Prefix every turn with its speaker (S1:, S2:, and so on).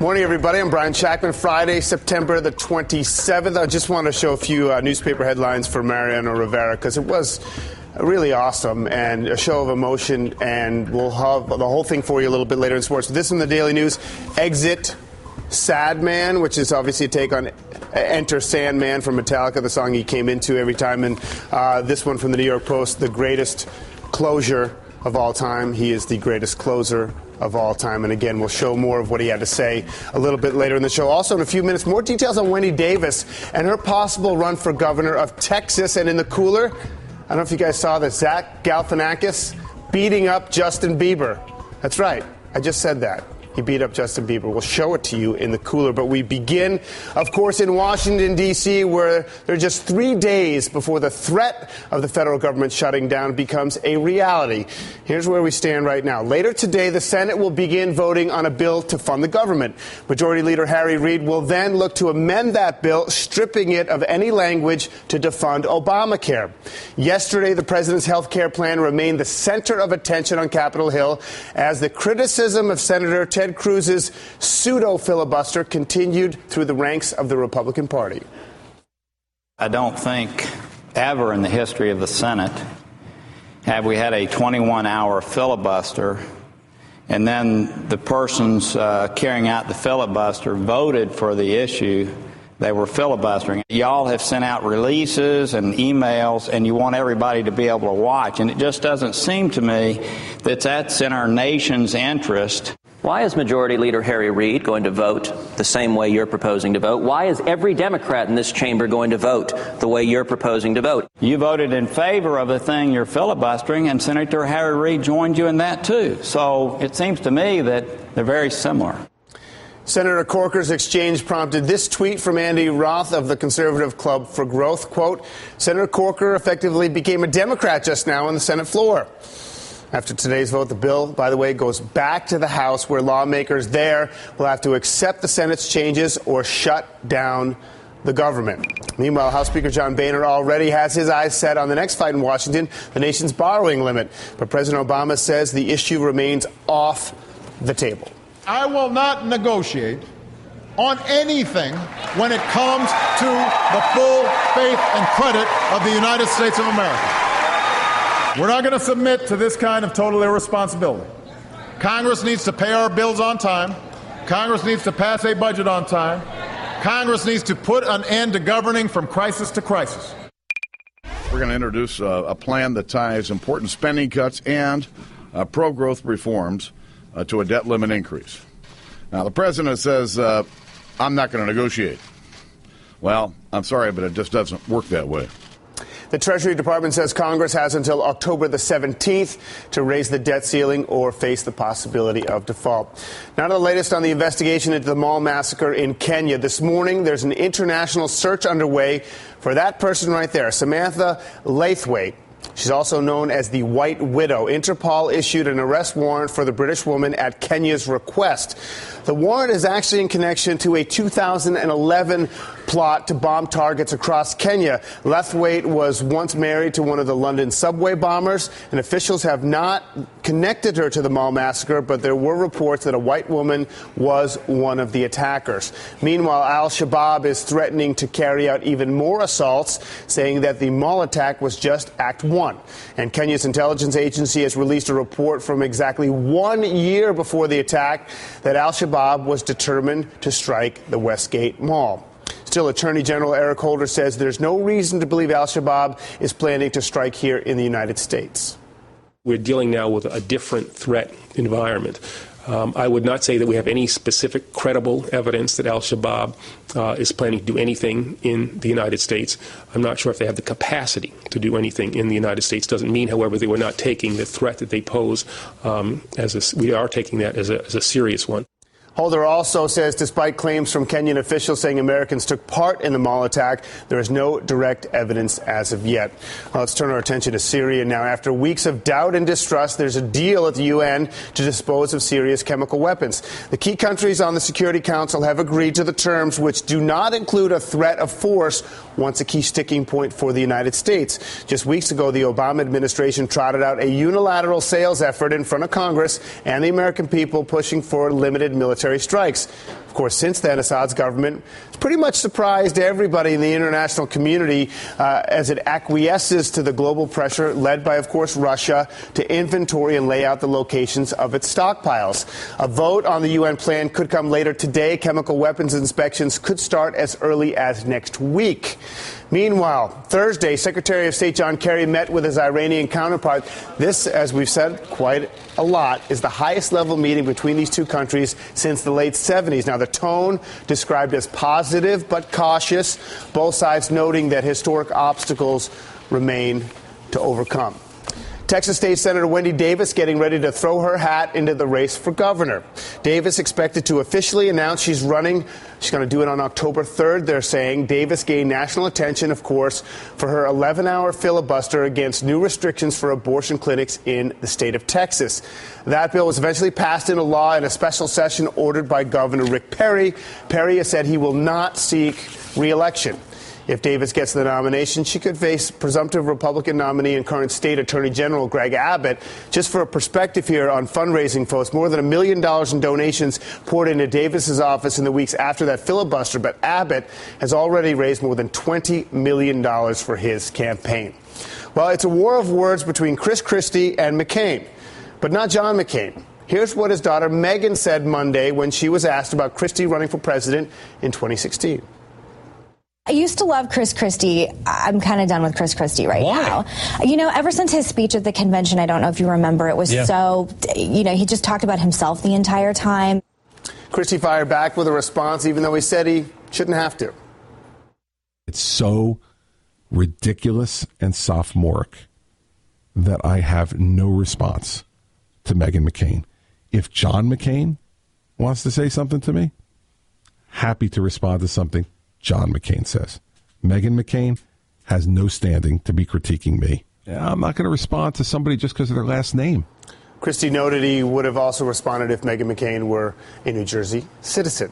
S1: Morning, everybody. I'm Brian Shackman. Friday, September the 27th. I just want to show a few newspaper headlines for Mariano Rivera because it was really awesome and a show of emotion, and we'll have the whole thing for you a little bit later in sports. This in the Daily News, Exit Sad Man, which is obviously a take on Enter Sandman from Metallica, the song he came into every time. And this one from the New York Post, the greatest closer of all time. He is the greatest closer of all time. And again, we'll show more of what he had to say a little bit later in the show. Also, in a few minutes, more details on Wendy Davis and her possible run for governor of Texas. And in the cooler, I don't know if you guys saw this, Zach Galifianakis beating up Justin Bieber. That's right. I just said that. He beat up Justin Bieber. We'll show it to you in the cooler. But we begin, of course, in Washington, D.C., where there are just 3 days before the threat of the federal government shutting down becomes a reality. Here's where we stand right now. Later today, the Senate will begin voting on a bill to fund the government. Majority Leader Harry Reid will then look to amend that bill, stripping it of any language to defund Obamacare. Yesterday, the president's health care plan remained the center of attention on Capitol Hill as the criticism of Senator Ted Cruz's pseudo-filibuster continued through the ranks of the Republican Party.
S2: I don't think ever in the history of the Senate have we had a 21-hour filibuster and then the persons carrying out the filibuster voted for the issue they were filibustering. Y'all have sent out releases and emails, and you want everybody to be able to watch. And it just doesn't seem to me that that's in our nation's interest.
S3: Why is Majority Leader Harry Reid going to vote the same way you're proposing to vote? Why is every Democrat in this chamber going to vote the way you're proposing to vote?
S2: You voted in favor of the thing you're filibustering, and Senator Harry Reid joined you in that, too. So it seems to me that they're very similar.
S1: Senator Corker's exchange prompted this tweet from Andy Roth of the Conservative Club for Growth. Quote, Senator Corker effectively became a Democrat just now on the Senate floor. After today's vote, the bill, by the way, goes back to the House, where lawmakers there will have to accept the Senate's changes or shut down the government. Meanwhile, House Speaker John Boehner already has his eyes set on the next fight in Washington, the nation's borrowing limit. But President Obama says the issue remains off the table.
S4: I will not negotiate on anything when it comes to the full faith and credit of the United States of America. We're not going to submit to this kind of total irresponsibility. Congress needs to pay our bills on time. Congress needs to pass a budget on time. Congress needs to put an end to governing from crisis to crisis.
S5: We're going to introduce a plan that ties important spending cuts and pro-growth reforms to a debt limit increase. Now, the president says, I'm not going to negotiate. Well, I'm sorry, but it just doesn't work that way.
S1: The Treasury Department says Congress has until October the 17th to raise the debt ceiling or face the possibility of default. Now to the latest on the investigation into the mall massacre in Kenya. This morning, there's an international search underway for that person right there, Samantha Laithwaite. She's also known as the White Widow. Interpol issued an arrest warrant for the British woman at Kenya's request. The warrant is actually in connection to a 2011 plot to bomb targets across Kenya. Laithwaite was once married to one of the London subway bombers, and officials have not connected her to the mall massacre, but there were reports that a white woman was one of the attackers. Meanwhile, al-Shabaab is threatening to carry out even more assaults, saying that the mall attack was just Act 1. And Kenya's intelligence agency has released a report from exactly 1 year before the attack that al-Shabaab was determined to strike the Westgate Mall. Still, Attorney General Eric Holder says there's no reason to believe al-Shabaab is planning to strike here in the United States.
S6: We're dealing now with a different threat environment. I would not say that we have any specific credible evidence that al-Shabaab is planning to do anything in the United States. I'm not sure if they have the capacity to do anything in the United States. Doesn't mean, however, that we're not taking the threat that they pose we are taking that as a serious one.
S1: Holder also says despite claims from Kenyan officials saying Americans took part in the mall attack, there is no direct evidence as of yet. Well, let's turn our attention to Syria now. After weeks of doubt and distrust, there's a deal at the UN to dispose of Syria's chemical weapons. The key countries on the Security Council have agreed to the terms, which do not include a threat of force, once a key sticking point for the United States. Just weeks ago, the Obama administration trotted out a unilateral sales effort in front of Congress and the American people, pushing for limited military military strikes. Of course, since then, Assad's government has pretty much surprised everybody in the international community as it acquiesces to the global pressure led by, of course, Russia to inventory and lay out the locations of its stockpiles. A vote on the UN plan could come later today. Chemical weapons inspections could start as early as next week. Meanwhile, Thursday, Secretary of State John Kerry met with his Iranian counterpart. This, as we've said quite a lot, is the highest level meeting between these two countries since the late 70s. Now, the tone described as positive but cautious, both sides noting that historic obstacles remain to overcome. Texas State Senator Wendy Davis getting ready to throw her hat into the race for governor. Davis expected to officially announce she's running. She's going to do it on October 3rd, they're saying. Davis gained national attention, of course, for her 11-hour filibuster against new restrictions for abortion clinics in the state of Texas. That bill was eventually passed into law in a special session ordered by Governor Rick Perry. Perry has said he will not seek re-election. If Davis gets the nomination, she could face presumptive Republican nominee and current state attorney general Greg Abbott. Just for a perspective here on fundraising, folks, more than $1 million in donations poured into Davis's office in the weeks after that filibuster. But Abbott has already raised more than $20 million for his campaign. Well, it's a war of words between Chris Christie and McCain, but not John McCain. Here's what his daughter Meghan said Monday when she was asked about Christie running for president in 2016.
S7: I used to love Chris Christie. I'm kind of done with Chris Christie right now. You know, ever since his speech at the convention, I don't know if you remember, it was so, you know, he just talked about himself the entire time.
S1: Christie fired back with a response, even though he said he shouldn't have to.
S8: It's so ridiculous and sophomoric that I have no response to Meghan McCain. If John McCain wants to say something to me, happy to respond to something John McCain says. Meghan McCain has no standing to be critiquing me. I'm not going to respond to somebody just because of their last name.
S1: Christie noted he would have also responded if Meghan McCain were a New Jersey citizen.